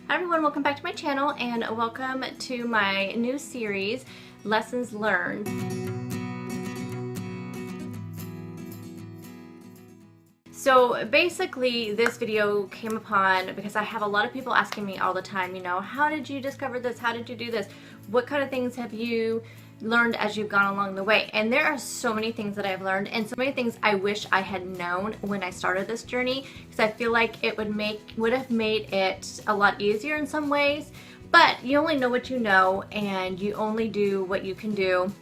Hi everyone, welcome back to my channel and welcome to my new series, Lessons Learned. So basically this video came upon because I have a lot of people asking me all the time, how did you discover this? How did you do this? What kind of things have you learned as you've gone along the way? And there are so many things that I've learned and so many things I wish I had known when I started this journey, because I feel like it would have made it a lot easier in some ways. But you only know what you know and you only do what you can do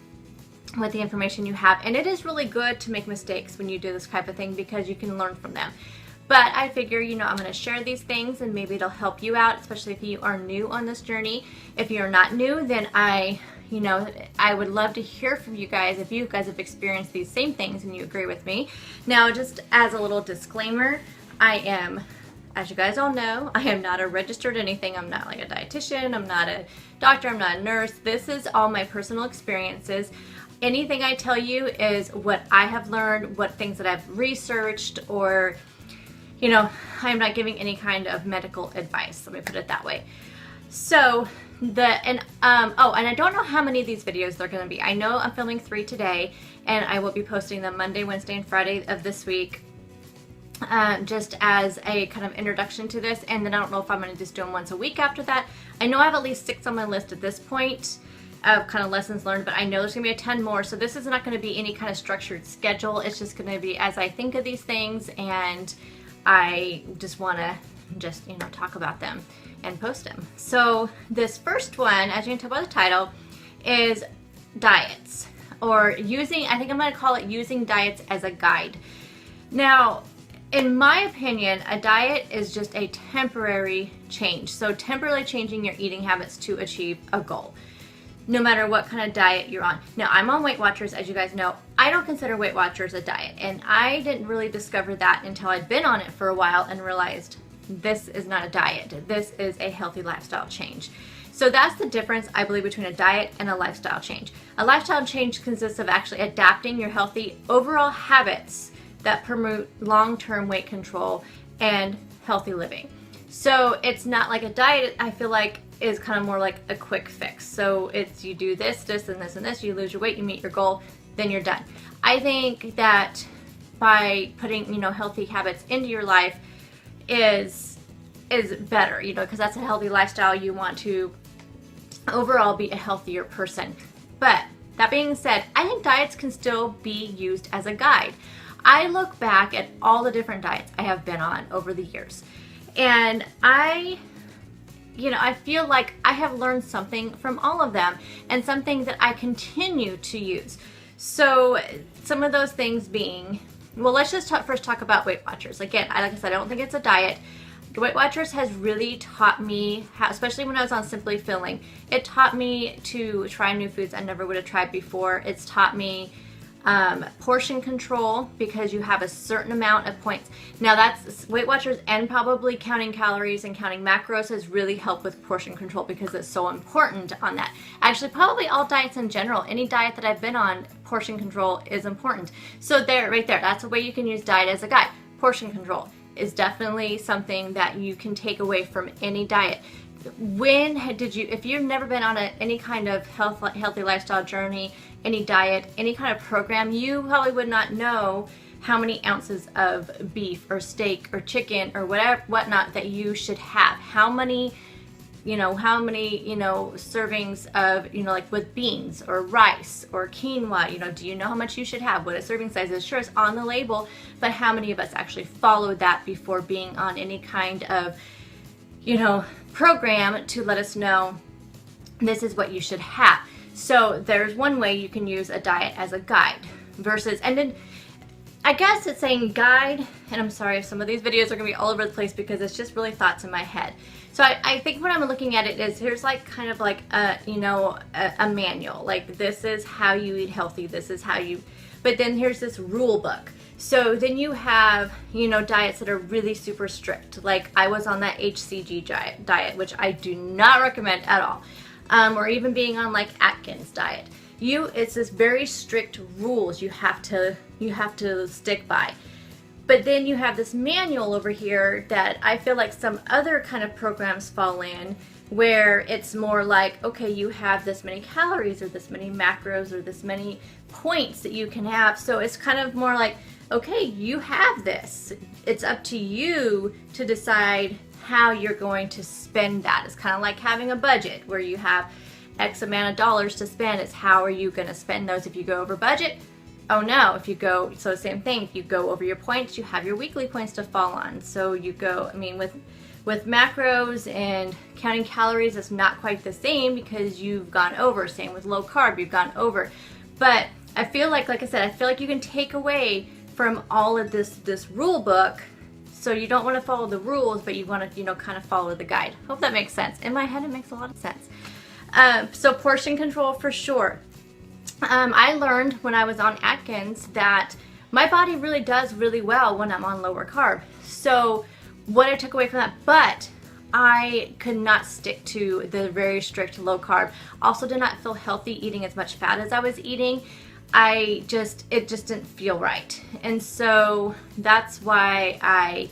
with the information you have, and it is really good to make mistakes when you do this type of thing because you can learn from them. But I figure, I'm going to share these things and maybe it'll help you out, especially if you are new on this journey. If you're not new, then I would love to hear from you guys if you guys have experienced these same things and you agree with me. Now, just as a little disclaimer, as you guys all know, I am not a registered anything. I'm not like a dietitian. I'm not a doctor. I'm not a nurse. This is all my personal experiences. Anything I tell you is what I have learned, what things that I've researched, or, I'm not giving any kind of medical advice. Let me put it that way. So, and I don't know how many of these videos they're going to be. I know I'm filming 3 today, and I will be posting them Monday, Wednesday, and Friday of this week. Just as a kind of introduction to this, and then I don't know if I'm going to just do them once a week after that. I know I have at least 6 on my list at this point of kind of lessons learned, but I know there's going to be a ton more, so this is not going to be any kind of structured schedule. It's just going to be as I think of these things, and I just want to talk about them and post them. So this first one, as you can tell by the title, is diets, or I think I'm going to call it using diets as a guide. Now, in my opinion, a diet is just a temporary change. So temporarily changing your eating habits to achieve a goal, no matter what kind of diet you're on. Now, I'm on Weight Watchers, as you guys know. I don't consider Weight Watchers a diet, and I didn't really discover that until I'd been on it for a while and realized this is not a diet. This is a healthy lifestyle change. So that's the difference, I believe, between a diet and a lifestyle change. A lifestyle change consists of actually adapting your healthy overall habits that promote long-term weight control and healthy living. So it's not like a diet, I feel like, is kind of more like a quick fix. So it's you do this, this, and this, and this, you lose your weight, you meet your goal, then you're done. I think that by putting, healthy habits into your life is better, because that's a healthy lifestyle. You want to overall be a healthier person. But that being said, I think diets can still be used as a guide. I look back at all the different diets I have been on over the years, and I feel like I have learned something from all of them, and something that I continue to use. So some of those things being, well, let's just first talk about Weight Watchers. Again, like I said, I don't think it's a diet. Weight Watchers has really taught me how, especially when I was on Simply Filling, it taught me to try new foods I never would have tried before. It's taught me portion control, because you have a certain amount of points. Now that's Weight Watchers, and probably counting calories and counting macros has really helped with portion control, because it's so important on that. Actually, probably all diets in general, any diet that I've been on, portion control is important. So right there, that's a way you can use diet as a guide. Portion control is definitely something that you can take away from any diet. If you've never been on any kind of healthy lifestyle journey, any diet, any kind of program, you probably would not know how many ounces of beef or steak or chicken or whatnot that you should have. How many servings of, like with beans or rice or quinoa, do you know how much you should have? What a serving size is? Sure, it's on the label, but how many of us actually followed that before being on any kind of, program to let us know this is what you should have? So there's one way you can use a diet as a guide versus, and then I guess it's saying guide, and I'm sorry if some of these videos are going to be all over the place because it's just really thoughts in my head. So I think when I'm looking at it is, here's like kind of like a manual, like this is how you eat healthy, this is how you, but then here's this rule book. So then you have, diets that are really super strict. Like I was on that HCG diet, which I do not recommend at all. Or even being on like Atkins diet. It's this very strict rules you have to stick by. But then you have this manual over here that I feel like some other kind of programs fall in, where it's more like, okay, you have this many calories or this many macros or this many points that you can have. So it's kind of more like, okay, you have this. It's up to you to decide how you're going to spend that. It's kind of like having a budget where you have X amount of dollars to spend. It's how are you going to spend those if you go over budget? Oh no, if you go, so same thing, if you go over your points, you have your weekly points to fall on. So you go, I mean, with macros and counting calories, it's not quite the same because you've gone over. Same with low carb, you've gone over. But I feel like I said, I feel like you can take away from all of this rule book. So you don't want to follow the rules, but you want to, kind of follow the guide. Hope that makes sense. In my head, it makes a lot of sense. So portion control for sure. I learned when I was on Atkins that my body really does really well when I'm on lower carb. So what I took away from that, but I could not stick to the very strict low carb. Also did not feel healthy eating as much fat as I was eating. It just didn't feel right. And so that's why I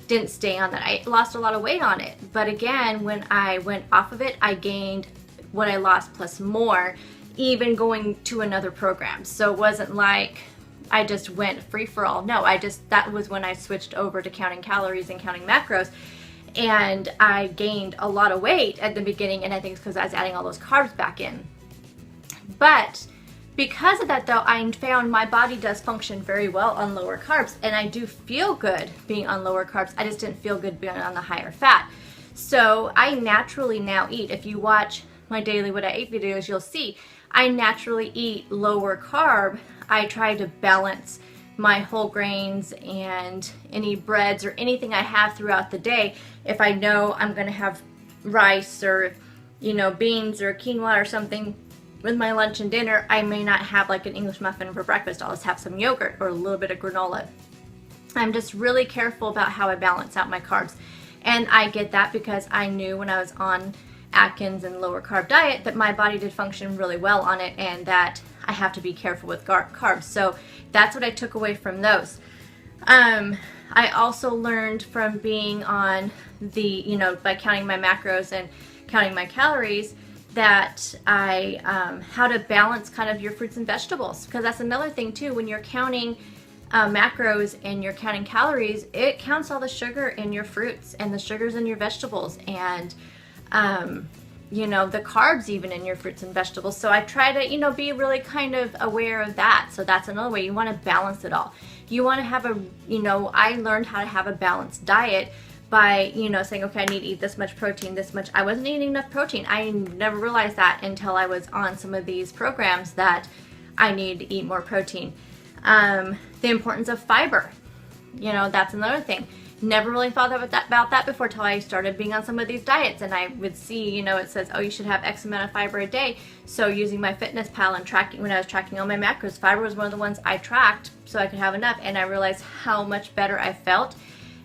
didn't stay on that. I lost a lot of weight on it. But again, when I went off of it, I gained what I lost plus more, even going to another program. So it wasn't like I just went free for all. No, that was when I switched over to counting calories and counting macros. And I gained a lot of weight at the beginning, and I think it's because I was adding all those carbs back in. But because of that though, I found my body does function very well on lower carbs, and I do feel good being on lower carbs. I just didn't feel good being on the higher fat. So I naturally now eat, if you watch my daily what I ate videos, you'll see I naturally eat lower carb. I try to balance my whole grains and any breads or anything I have throughout the day. If I know I'm going to have rice or beans or quinoa or something with my lunch and dinner, I may not have like an English muffin for breakfast. I'll just have some yogurt or a little bit of granola. I'm just really careful about how I balance out my carbs. And I get that because I knew when I was on Atkins and lower carb diet that my body did function really well on it, and that I have to be careful with carbs. So that's what I took away from those. I also learned from being on the, by counting my macros and counting my calories, that how to balance kind of your fruits and vegetables, because that's another thing too. When you're counting macros and you're counting calories, it counts all the sugar in your fruits and the sugars in your vegetables, and the carbs even in your fruits and vegetables. So I try to, be really kind of aware of that. So that's another way. You want to balance it all. You want to have I learned how to have a balanced diet by, saying, okay, I need to eat this much protein, this much. I wasn't eating enough protein. I never realized that until I was on some of these programs that I needed to eat more protein. The importance of fiber, that's another thing. Never really thought about that before till I started being on some of these diets, and I would see, it says, oh, you should have X amount of fiber a day. So using my FitnessPal and tracking, when I was tracking all my macros, fiber was one of the ones I tracked so I could have enough, and I realized how much better I felt,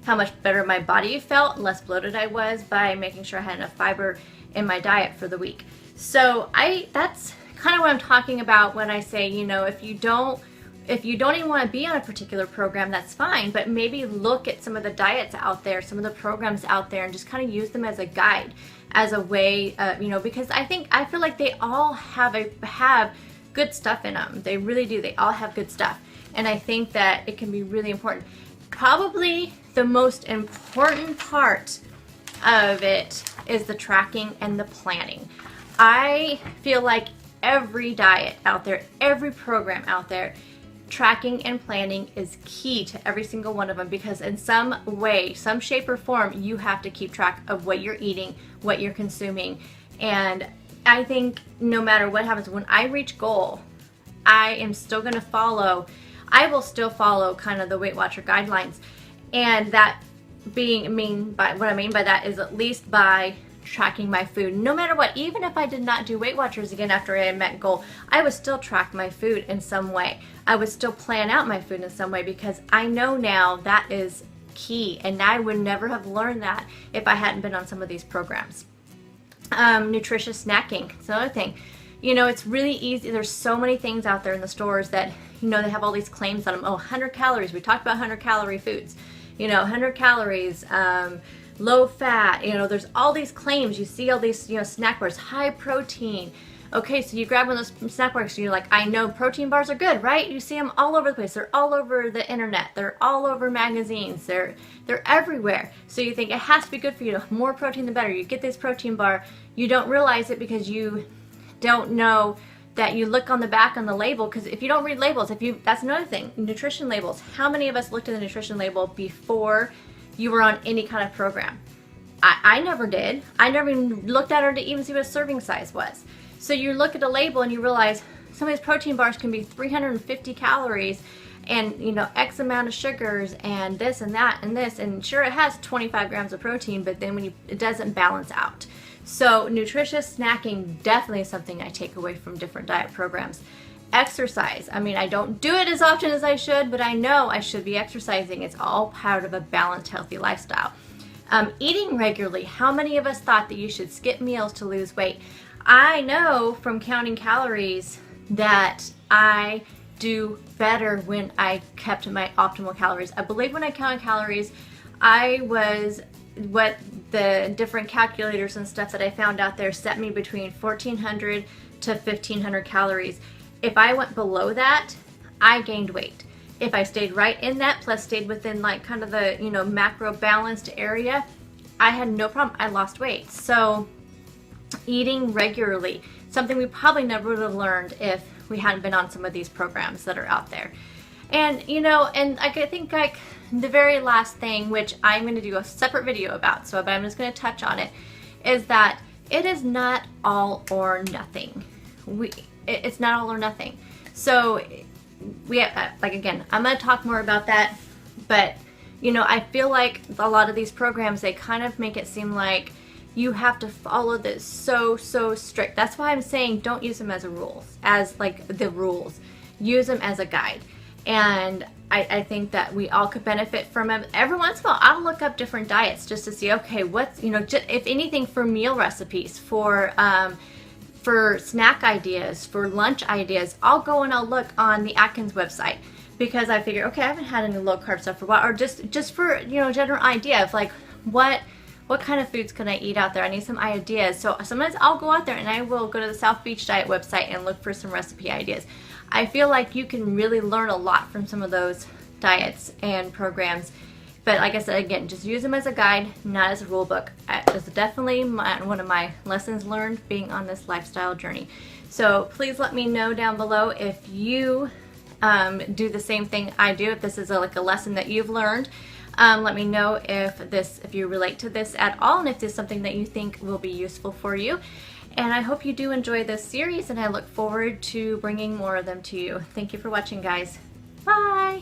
how much better my body felt, less bloated I was by making sure I had enough fiber in my diet for the week. So that's kind of what I'm talking about when I say, if you don't even want to be on a particular program, that's fine, but maybe look at some of the diets out there, some of the programs out there, and just kind of use them as a guide, as a way, because I feel like they all have good stuff in them. They really do. They all have good stuff. And I think that it can be really important. Probably the most important part of it is the tracking and the planning. I feel like every diet out there, every program out there, tracking and planning is key to every single one of them, because in some way, some shape or form, you have to keep track of what you're eating, what you're consuming. And I think no matter what happens, when I reach goal, I will still follow kind of the Weight Watcher guidelines. And that what I mean by that is at least by tracking my food, no matter what. Even if I did not do Weight Watchers again after I had met goal, I would still track my food in some way. I would still plan out my food in some way, because I know now that is key, and I would never have learned that if I hadn't been on some of these programs. Nutritious snacking, it's another thing. You know, it's really easy. There's so many things out there in the stores that, you know, they have all these claims on them. Oh, 100 calories. We talked about 100 calorie foods. You know, 100 calories, low fat. You know, there's all these claims. You see all these, you know, snack bars, high protein. Okay, so you grab one of those snack bars and you're like, I know protein bars are good, right? You see them all over the place. They're all over the internet. They're all over magazines. They're everywhere. So you think it has to be good for you. More protein the better. You get this protein bar. You don't realize it because you don't know that you look on the back on the label, because if you don't read labels, that's another thing, nutrition labels. How many of us looked at the nutrition label before you were on any kind of program? I never did. I never even looked at it to even see what a serving size was. So you look at a label and you realize some of these protein bars can be 350 calories and, you know, X amount of sugars and this and that and this, and sure, it has 25 grams of protein, but then it doesn't balance out. So nutritious snacking definitely is something I take away from different diet programs. Exercise. I mean, I don't do it as often as I should, but I know I should be exercising. It's all part of a balanced, healthy lifestyle. Eating regularly. How many of us thought that you should skip meals to lose weight? I know from counting calories that I do better when I kept my optimal calories. I believe when I counted calories, what the different calculators and stuff that I found out there set me between 1,400 to 1,500 calories. If I went below that, I gained weight. If I stayed right in that, plus stayed within like kind of the, you know, macro balanced area, I had no problem. I lost weight. So eating regularly, something we probably never would have learned if we hadn't been on some of these programs that are out there. And, you know, and I think like the very last thing, which I'm going to do a separate video about, but I'm just going to touch on it, is that it is not all or nothing. It's not all or nothing. So we have, like, again, I'm going to talk more about that, but, you know, I feel like a lot of these programs, they kind of make it seem like you have to follow this so strict. That's why I'm saying don't use them as the rules. Use them as a guide. And I think that we all could benefit from them. Every once in a while, I'll look up different diets just to see, okay, what's, you know, if anything, for meal recipes, for snack ideas, for lunch ideas, I'll go and I'll look on the Atkins website, because I figure, okay, I haven't had any low carb stuff for a while, or just for, you know, general idea of like what kind of foods can I eat out there? I need some ideas. So sometimes I'll go out there and I will go to the South Beach Diet website and look for some recipe ideas. I feel like you can really learn a lot from some of those diets and programs. But like I said, again, just use them as a guide, not as a rule book. It's definitely one of my lessons learned being on this lifestyle journey. So please let me know down below if you do the same thing I do, if this is like a lesson that you've learned. Let me know if you relate to this at all, and if this is something that you think will be useful for you. And I hope you do enjoy this series, and I look forward to bringing more of them to you. Thank you for watching, guys. Bye!